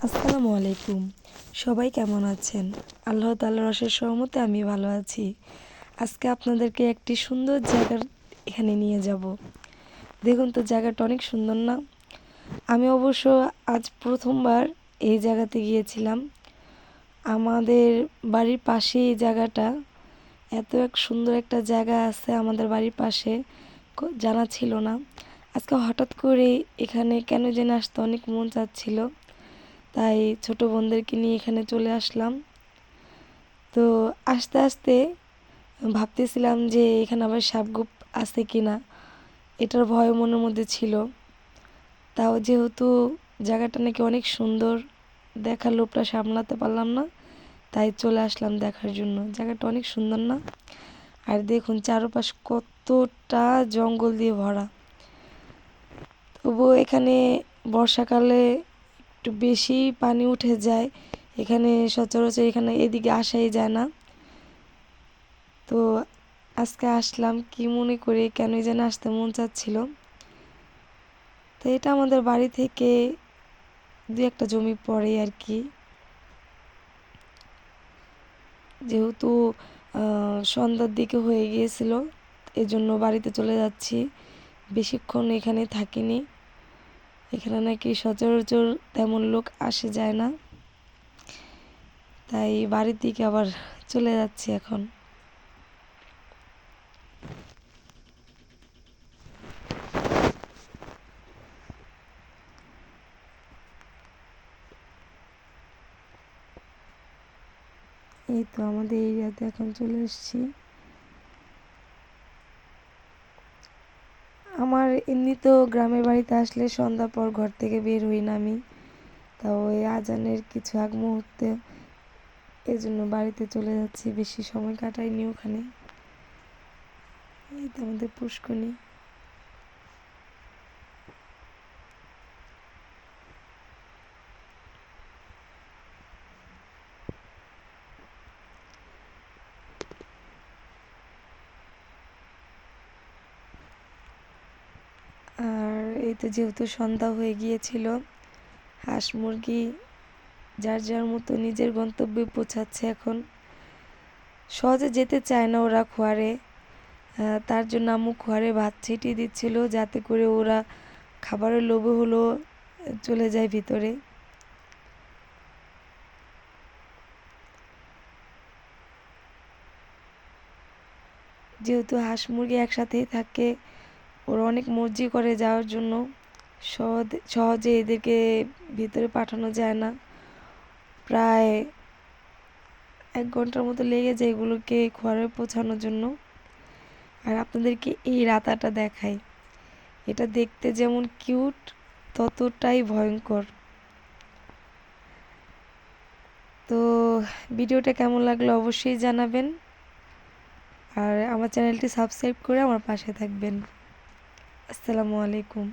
আসসালামু আলাইকুম। সবাই কেমন আছেন? আল্লাহ তাআলার অশেষ রহমতে আমি ভালো আছি। আজকে আপনাদেরকে একটি সুন্দর জায়গার এখানে নিয়ে যাব। দেখুন তো জায়গাটা অনেক সুন্দর না? আমি অবশ্য আজ প্রথমবার এই জায়গাতে গিয়েছিলাম। আমাদের বাড়ির পাশে এই জায়গাটা এত এক সুন্দর একটা জায়গা আছে আমাদের বাড়ির পাশে জানা ছিল না। আজকে হঠাৎ করে এখানে কেন যেন আসতে অনেক মন চাচ্ছিল। তাই ছোট বোনদেরকে নিয়ে এখানে চলে আসলাম। তো আস্তে আস্তে ভাবতেছিলাম যে এখানে আবার সাপগোপ আছে কিনা, এটার ভয় মনের মধ্যে ছিল। তাও যেহেতু জায়গাটা নাকি অনেক সুন্দর, দেখার লোভটা সামলাতে পারলাম না, তাই চলে আসলাম দেখার জন্য। জায়গাটা অনেক সুন্দর না? আর দেখুন চারপাশ কতটা জঙ্গল দিয়ে ভরা। তবুও এখানে বর্ষাকালে একটু বেশি পানি উঠে যায়। এখানে সচরাচর এদিকে আসাই যায় না। তো আজকে আসলাম কি মনে করে, কেনই যেন আসতে মন চাচ্ছিল। তো এটা আমাদের বাড়ি থেকে 2-1 জমি পড়ে আর কি। যেহেতু সন্ধ্যার দিকে হয়ে গিয়েছিল, এজন্য বাড়িতে চলে যাচ্ছি। বেশিক্ষণ এখানে থাকিনি। এখানে নাকি সচরাচর তেমন লোক আসে যায় না, তাই বাড়ির দিকে আবার চলে যাচ্ছি এখন। এই তো আমাদের এরিয়াতে এখন চলে এসেছি। আমার এমনিতেও গ্রামের বাড়িতে আসলে সন্ধ্যার পর ঘর থেকে বের হই না আমি। তাও ওই আজানের কিছু আগ মুহূর্তে এজন্য বাড়িতে চলে যাচ্ছি, বেশি সময় কাটাইনি ওখানে। এই তো আমাদের পুষ্করণী। আর এই তো যেহেতু সন্ধ্যা হয়ে গিয়েছিল, হাঁস মুরগি যার যার মতো নিজের গন্তব্যে পৌঁছাচ্ছে এখন। সহজে যেতে চায় না ওরা খোয়ারে। তার জন্য আম্মু খোয়ারে ভাত ছিটিয়ে দিচ্ছিল, যাতে করে ওরা খাবারের লোভে হলো চলে যায় ভিতরে। যেহেতু হাঁস মুরগি একসাথেই থাকে, ওরা অনেক মর্জি করে যাওয়ার জন্য। সহজে এদেরকে ভিতরে পাঠানো যায় না। প্রায় 1 ঘন্টার মতো লেগে যায় এগুলোকে ঘরে পৌঁছানোর জন্য। আর আপনাদেরকে এই রাতাটা দেখাই, এটা দেখতে যেমন কিউট ততটাই ভয়ঙ্কর। তো ভিডিওটা কেমন লাগলো অবশ্যই জানাবেন। আর আমার চ্যানেলটি সাবস্ক্রাইব করে আমার পাশে থাকবেন। আসসালামু আলাইকুম।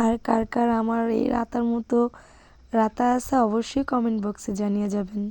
আর কার কার আমার এই রাতার মতো রাতা আছে অবশ্যই কমেন্ট বক্সে জানিয়ে যাবেন।